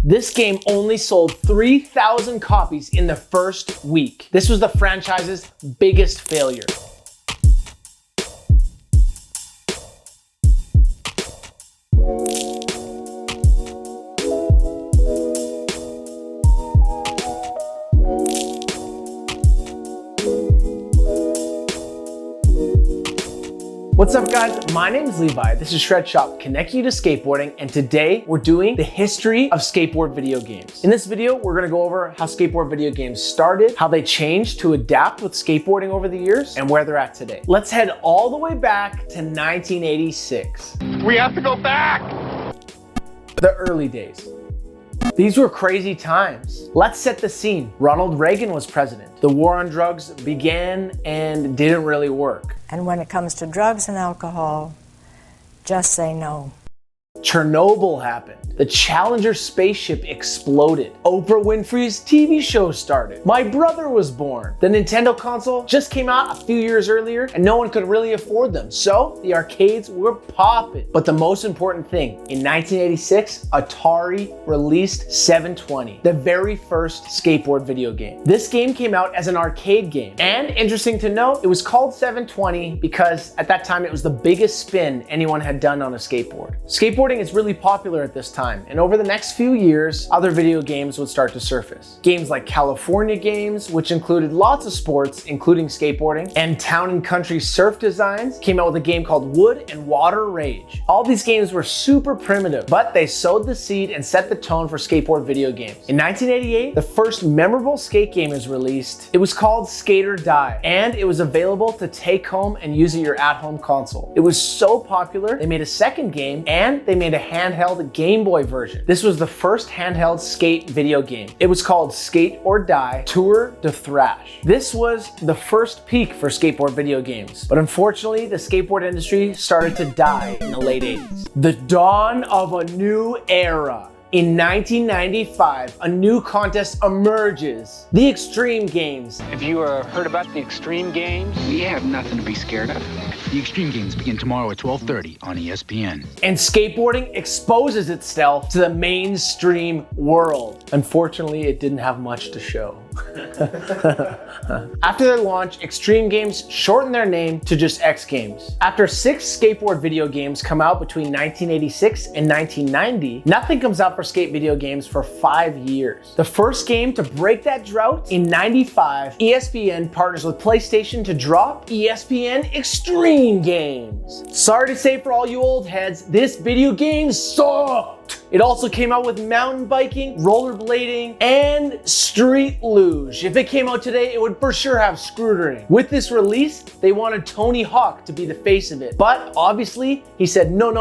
This game only sold 3,000 copies in the first week. This was the franchise's biggest failure. What's up guys, my name is Levi, this is Shred Shop, connecting you to skateboarding, and today we're doing the history of skateboard video games. In this video, we're gonna go over how skateboard video games started, how they changed to adapt with skateboarding over the years, and where they're at today. Let's head all the way back to 1986. We have to go back! The early days. These were crazy times. Let's set the scene. Ronald Reagan was president. The war on drugs began and didn't really work. And when it comes to drugs and alcohol, just say no. Chernobyl happened. The Challenger spaceship exploded. Oprah Winfrey's TV show started. My brother was born. The Nintendo console just came out a few years earlier and no one could really afford them. So the arcades were popping. But the most important thing, in 1986, Atari released 720, the very first skateboard video game. This game came out as an arcade game. And interesting to note, it was called 720 because at that time it was the biggest spin anyone had done on a skateboard. Skateboarding is really popular at this time, and over the next few years, other video games would start to surface. Games like California Games, which included lots of sports, including skateboarding, and Town & Country Surf Designs came out with a game called Wood and Water Rage. All these games were super primitive, but they sowed the seed and set the tone for skateboard video games. In 1988, the first memorable skate game was released. It was called Skate or Die, and it was available to take home and use at your at-home console. It was so popular, they made a second game, and they made a handheld Game Boy version. This was the first handheld skate video game. It was called Skate or Die Tour de Thrash. This was the first peak for skateboard video games, but unfortunately the skateboard industry started to die in the late 80s. The dawn of a new era. In 1995, a new contest emerges, the Extreme Games. Have you heard about the Extreme Games? We have nothing to be scared of. The Extreme Games begin tomorrow at 12:30 on ESPN. And skateboarding exposes itself to the mainstream world. Unfortunately, it didn't have much to show. After their launch, Extreme Games shortened their name to just X Games. After 6 skateboard video games come out between 1986 and 1990, nothing comes out for skate video games for 5 years. The first game to break that drought, in 95, ESPN partners with PlayStation to drop ESPN Extreme Games. Sorry to say for all you old heads, this video game sucked. It also came out with mountain biking, rollerblading, and street luge. If it came out today, it would for sure have scootering. With this release, they wanted Tony Hawk to be the face of it. But obviously, he said no,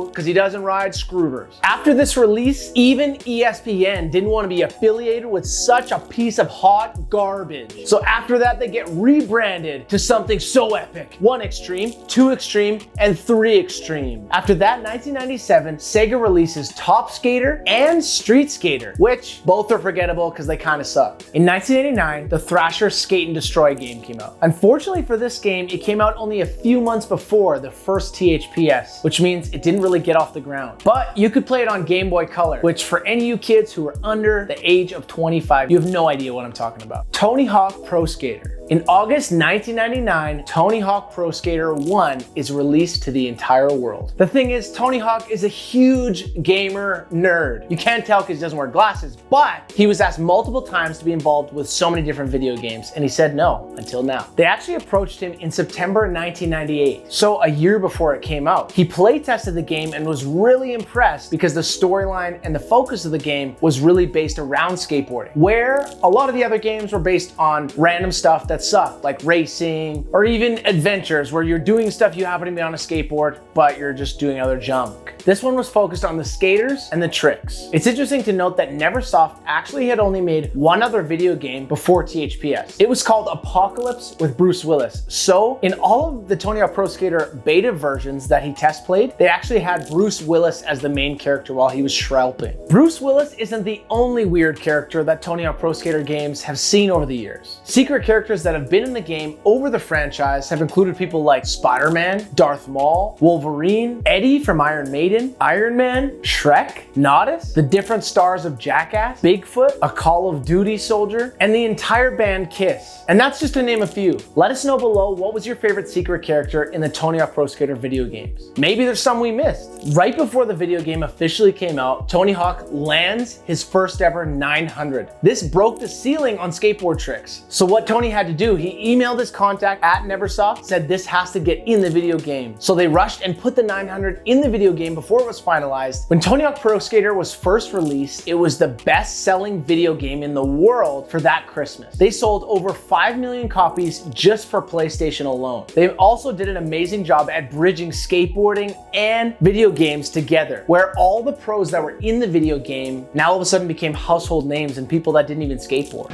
because he doesn't ride scooters. After this release, even ESPN didn't want to be affiliated with such a piece of hot garbage. So after that, they get rebranded to something so epic. 1 Extreme, 2 Extreme, and 3 Extreme. After that, 1997, Sega releases Top Skater and Street Skater, which both are forgettable because they kind of suck. In 1989, the Thrasher Skate and Destroy game came out. Unfortunately for this game, it came out only a few months before the first THPS, which means it didn't really get off the ground. But you could play it on Game Boy Color, which for any of you kids who are under the age of 25, you have no idea what I'm talking about. Tony Hawk Pro Skater. In August 1999, Tony Hawk Pro Skater 1 is released to the entire world. The thing is, Tony Hawk is a huge gamer nerd. You can't tell because he doesn't wear glasses, but he was asked multiple times to be involved with so many different video games, and he said no until now. They actually approached him in September 1998, so a year before it came out. He play tested the game and was really impressed because the storyline and the focus of the game was really based around skateboarding, where a lot of the other games were based on random stuff that sucked, like racing or even adventures where you're doing stuff you happen to be on a skateboard, but you're just doing other junk. This one was focused on the skaters and the tricks. It's interesting to note that Neversoft actually had only made one other video game before THPS. It was called Apocalypse with Bruce Willis. So in all of the Tony Hawk Pro Skater beta versions that he test played, they actually had Bruce Willis as the main character while he was shrouping. Bruce Willis isn't the only weird character that Tony Hawk Pro Skater games have seen over the years. Secret characters that have been in the game over the franchise have included people like Spider-Man, Darth Maul, Wolverine, Eddie from Iron Maiden, Iron Man, Shrek, Nodus, the different stars of Jackass, Bigfoot, a Call of Duty soldier, and the entire band Kiss. And that's just to name a few. Let us know below, what was your favorite secret character in the Tony Hawk Pro Skater video games? Maybe there's some we missed. Right before the video game officially came out, Tony Hawk lands his first ever 900. This broke the ceiling on skateboard tricks. So what Tony had to do, he emailed his contact at Neversoft, said this has to get in the video game. So they rushed and put the 900 in the video game before it was finalized. When Tony Hawk Pro Skater was first released, it was the best-selling video game in the world for that Christmas. They sold over 5 million copies just for PlayStation alone. They also did an amazing job at bridging skateboarding and video games together, where all the pros that were in the video game now all of a sudden became household names and people that didn't even skateboard.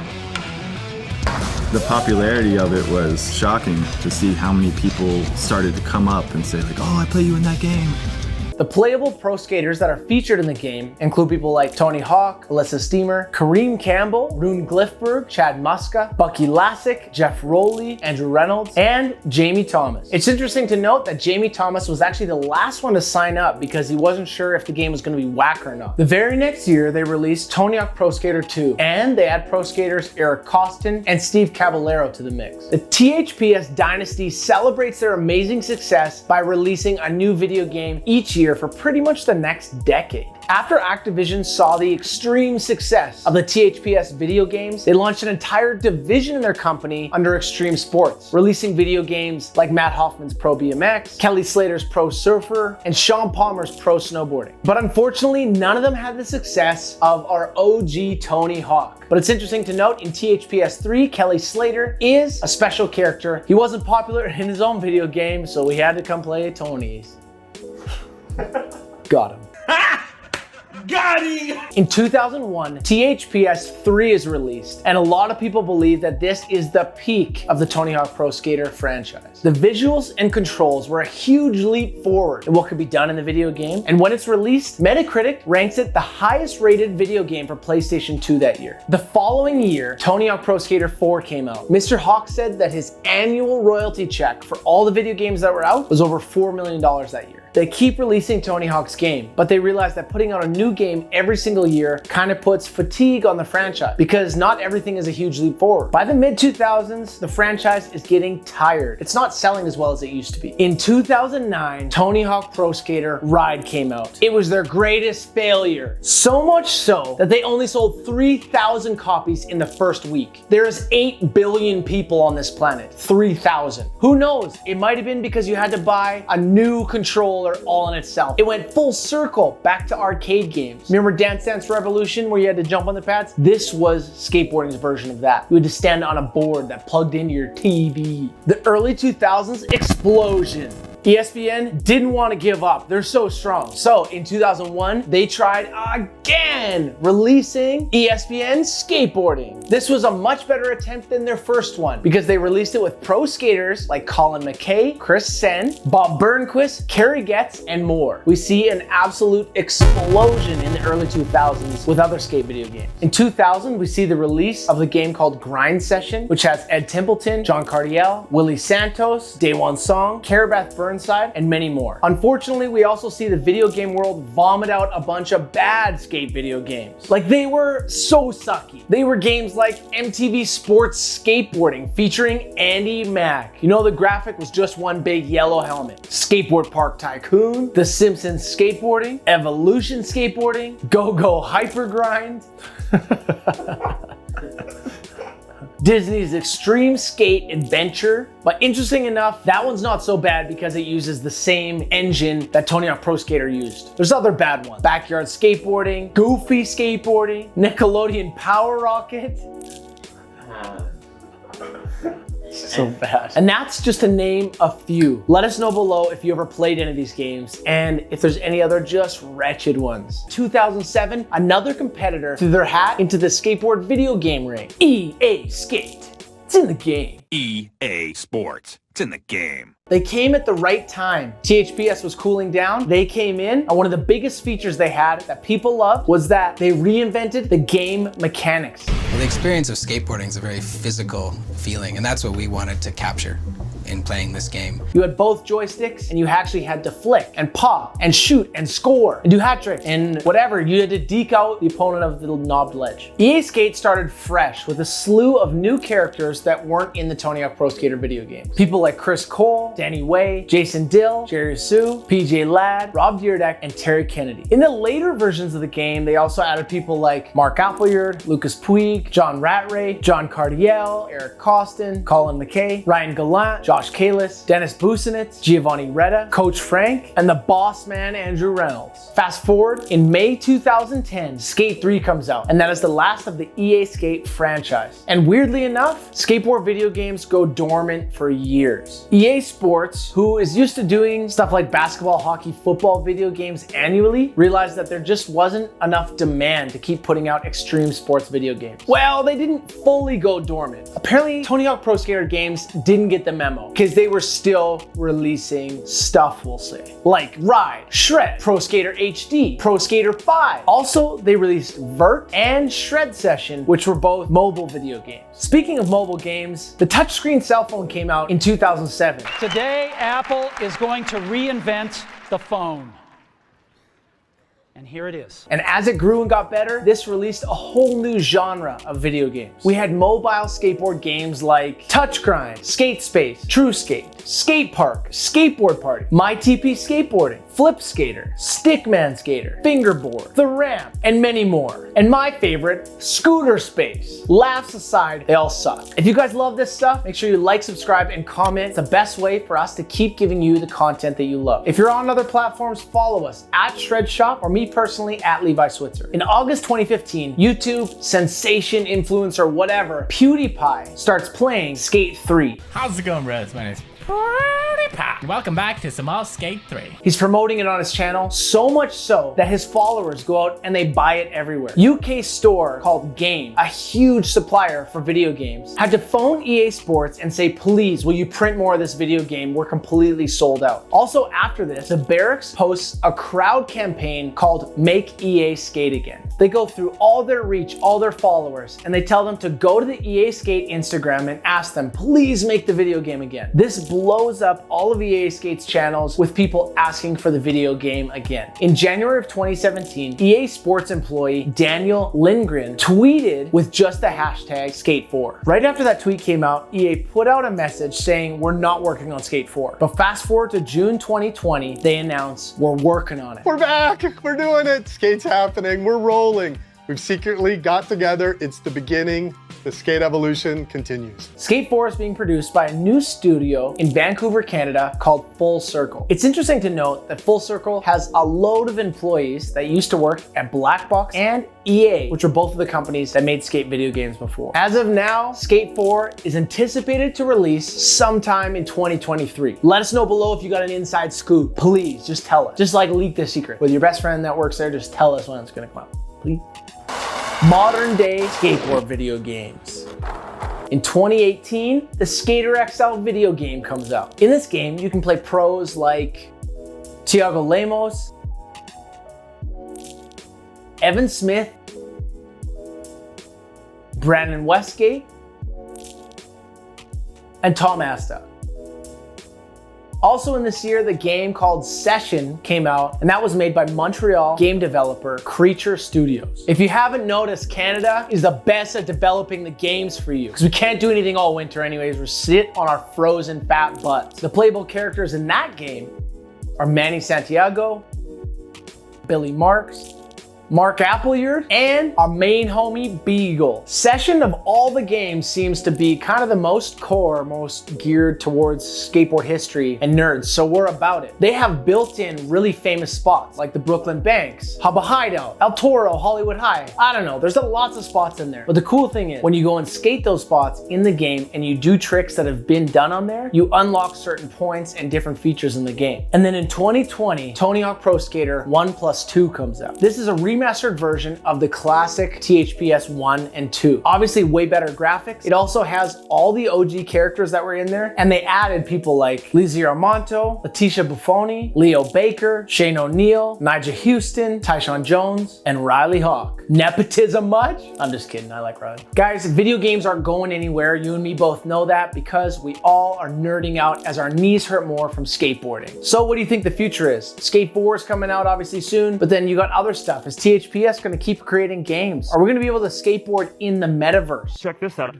The popularity of it was shocking to see how many people started to come up and say like, oh, I play you in that game. The playable pro skaters that are featured in the game include people like Tony Hawk, Alyssa Steamer, Kareem Campbell, Rune Glifberg, Chad Muska, Bucky Lasek, Jeff Rowley, Andrew Reynolds, and Jamie Thomas. It's interesting to note that Jamie Thomas was actually the last one to sign up because he wasn't sure if the game was going to be whack or not. The very next year, they released Tony Hawk Pro Skater 2, and they add pro skaters Eric Costin and Steve Caballero to the mix. The THPS Dynasty celebrates their amazing success by releasing a new video game each year for pretty much the next decade. After Activision saw the extreme success of the THPS video games, they launched an entire division in their company under Extreme Sports, releasing video games like Matt Hoffman's Pro BMX, Kelly Slater's Pro Surfer, and Sean Palmer's Pro Snowboarding. But unfortunately, none of them had the success of our OG Tony Hawk. But it's interesting to note, in THPS 3, Kelly Slater is a special character. He wasn't popular in his own video game, so we had to come play Tony's. Got him. Got him! In 2001, THPS 3 is released, and a lot of people believe that this is the peak of the Tony Hawk Pro Skater franchise. The visuals and controls were a huge leap forward in what could be done in the video game, and when it's released, Metacritic ranks it the highest rated video game for PlayStation 2 that year. The following year, Tony Hawk Pro Skater 4 came out. Mr. Hawk said that his annual royalty check for all the video games that were out was over $4 million that year. They keep releasing Tony Hawk's game, but they realize that putting out a new game every single year kind of puts fatigue on the franchise because not everything is a huge leap forward. By the mid-2000s, the franchise is getting tired. It's not selling as well as it used to be. In 2009, Tony Hawk Pro Skater Ride came out. It was their greatest failure. So much so that they only sold 3,000 copies in the first week. There's 8 billion people on this planet. 3,000. Who knows? It might have been because you had to buy a new controller all in itself. It went full circle back to arcade games. Remember Dance Dance Revolution where you had to jump on the pads? This was skateboarding's version of that. You had to stand on a board that plugged into your TV. The early 2000s explosion. ESPN didn't want to give up. They're so strong. So in 2001, they tried again, releasing ESPN Skateboarding. This was a much better attempt than their first one because they released it with pro skaters like Colin McKay, Chris Sen, Bob Burnquist, Kerry Getz, and more. We see an absolute explosion in the early 2000s with other skate video games. In 2000, we see the release of the game called Grind Session, which has Ed Templeton, John Cardiel, Willie Santos, Daewon Song, Carabeth Burnside, and many more. Unfortunately, we also see the video game world vomit out a bunch of bad skate video games. Like, they were so sucky. They were games like MTV Sports Skateboarding featuring Andy Mack. You know, the graphic was just one big yellow helmet. Skateboard Park Tycoon, The Simpsons Skateboarding, Evolution Skateboarding, Go-Go Hyper Grind. Disney's Extreme Skate Adventure. But interesting enough, that one's not so bad because it uses the same engine that Tony Hawk Pro Skater used. There's other bad ones. Backyard Skateboarding, Goofy Skateboarding, Nickelodeon Power Rocket. So bad. And that's just to name a few. Let us know below if you ever played any of these games and if there's any other just wretched ones. 2007, another competitor threw their hat into the skateboard video game ring. EA Skate. It's in the game. EA Sports. It's in the game. They came at the right time. THPS was cooling down. They came in, and one of the biggest features they had that people loved was that they reinvented the game mechanics. Well, the experience of skateboarding is a very physical feeling, and that's what we wanted to capture in playing this game. You had both joysticks, and you actually had to flick and pop and shoot and score and do hat tricks and whatever. You had to deke out the opponent of the knobbed ledge. EA Skate started fresh with a slew of new characters that weren't in the Tony Hawk Pro Skater video game. People like Chris Cole, Danny Way, Jason Dill, Jerry Sue, PJ Ladd, Rob Dyrdek, and Terry Kennedy. In the later versions of the game, they also added people like Mark Appleyard, Lucas Puig, John Rattray, John Cardiel, Eric Costin, Colin McKay, Ryan Gallant, Josh Kalis, Dennis Busenitz, Giovanni Retta, Coach Frank, and the boss man Andrew Reynolds. Fast forward, in May 2010, Skate 3 comes out, and that is the last of the EA Skate franchise. And weirdly enough, skateboard video games go dormant for years. EA Sports, who is used to doing stuff like basketball, hockey, football video games annually, realized that there just wasn't enough demand to keep putting out extreme sports video games. Well, they didn't fully go dormant. Apparently, Tony Hawk Pro Skater games didn't get the memo, because they were still releasing stuff, we'll say, like Ride, Shred, Pro Skater HD, Pro Skater 5. Also, they released Vert and Shred Session, which were both mobile video games. Speaking of mobile games, the touchscreen cell phone came out in 2007. Today, Apple is going to reinvent the phone. And here it is. And as it grew and got better, this released a whole new genre of video games. We had mobile skateboard games like Touch Grind, Skate Space, True Skate, Skate Park, Skateboard Party, My TP Skateboarding, Flip Skater, Stickman Skater, Fingerboard, The Ramp, and many more. And my favorite, Scooter Space. Laughs aside, they all suck. If you guys love this stuff, make sure you like, subscribe, and comment. It's the best way for us to keep giving you the content that you love. If you're on other platforms, follow us at Shred Shop or me personally at Levi Switzer. In August 2015, YouTube sensation, influencer, whatever, PewDiePie starts playing Skate 3. How's it going, bros? My name's PewDiePie. Welcome back to some more Skate 3. He's promoting it on his channel, so much so that his followers go out and they buy it everywhere. UK store called Game, a huge supplier for video games, had to phone EA Sports and say, please, will you print more of this video game? We're completely sold out. Also after this, the Barracks posts a crowd campaign called Make EA Skate Again. They go through all their reach, all their followers, and they tell them to go to the EA Skate Instagram and ask them, please make the video game again. This blows up all of EA Skate's channels with people asking for the video game again. In January of 2017, EA Sports employee Daniel Lindgren tweeted with just the hashtag Skate4. Right after that tweet came out, EA put out a message saying we're not working on Skate 4. But fast forward to June 2020, they announced we're working on it. We're back, we're doing it. Skate's happening, we're rolling. We've secretly got together, it's the beginning. The skate evolution continues. Skate 4 is being produced by a new studio in Vancouver, Canada called Full Circle. It's interesting to note that Full Circle has a load of employees that used to work at Black Box and EA, which are both of the companies that made skate video games before. As of now, Skate 4 is anticipated to release sometime in 2023. Let us know below if you got an inside scoop. Please, just tell us. Just like leak the secret. With your best friend that works there, just tell us when it's gonna come out, please. Modern day skateboard video games. In 2018, the Skater XL video game comes out. In this game, you can play pros like Thiago Lemos, Evan Smith, Brandon Westgate, and Tom Asta. Also in this year, the game called Session came out, and that was made by Montreal game developer Creature Studios. If you haven't noticed, Canada is the best at developing the games for you, because we can't do anything all winter anyways. We're sit on our frozen fat butts. The playable characters in that game are Manny Santiago, Billy Marks, Mark Appleyard, and our main homie, Beagle. Session of all the games seems to be kind of the most core, most geared towards skateboard history and nerds, so we're about it. They have built-in really famous spots like the Brooklyn Banks, Hubba Hideout, El Toro, Hollywood High. I don't know, there's lots of spots in there. But the cool thing is, when you go and skate those spots in the game and you do tricks that have been done on there, you unlock certain points and different features in the game. And then in 2020, Tony Hawk Pro Skater 1+2 comes out. This is a remake remastered version of the classic THPS 1 and 2. Obviously way better graphics. It also has all the OG characters that were in there, and they added people like Lizzie Armanto, Letitia Buffoni, Leo Baker, Shane O'Neill, Nigel Houston, Tyshawn Jones, and Riley Hawk. Nepotism much? I'm just kidding, I like Riley. Guys, video games aren't going anywhere. You and me both know that because we all are nerding out as our knees hurt more from skateboarding. So what do you think the future is? Skate 4 is coming out obviously soon, but then you got other stuff. Is THPS gonna keep creating games? Are we gonna be able to skateboard in the metaverse? Check this out.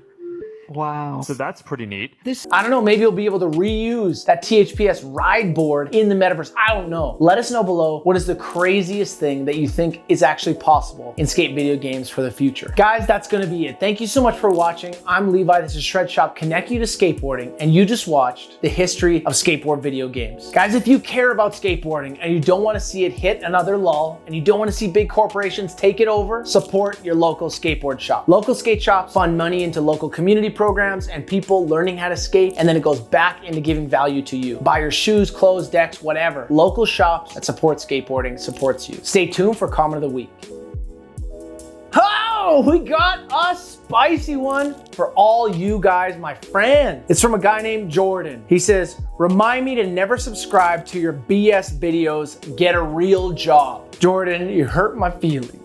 Wow. So that's pretty neat. I don't know, maybe you'll be able to reuse that THPS ride board in the metaverse. I don't know. Let us know below what is the craziest thing that you think is actually possible in skate video games for the future. Guys, that's gonna be it. Thank you so much for watching. I'm Levi, this is Shred Shop, connect you to skateboarding, and you just watched the history of skateboard video games. Guys, if you care about skateboarding and you don't wanna see it hit another lull, and you don't wanna see big corporations take it over, support your local skateboard shop. Local skate shops fund money into local community programs and people learning how to skate, and then it goes back into giving value to you. Buy your shoes, clothes, decks, whatever. Local shops that support skateboarding supports you. Stay tuned for comment of the week. Oh, we got a spicy one for all you guys, my friends. It's from a guy named Jordan. He says, remind me to never subscribe to your BS videos, get a real job. Jordan, you hurt my feelings.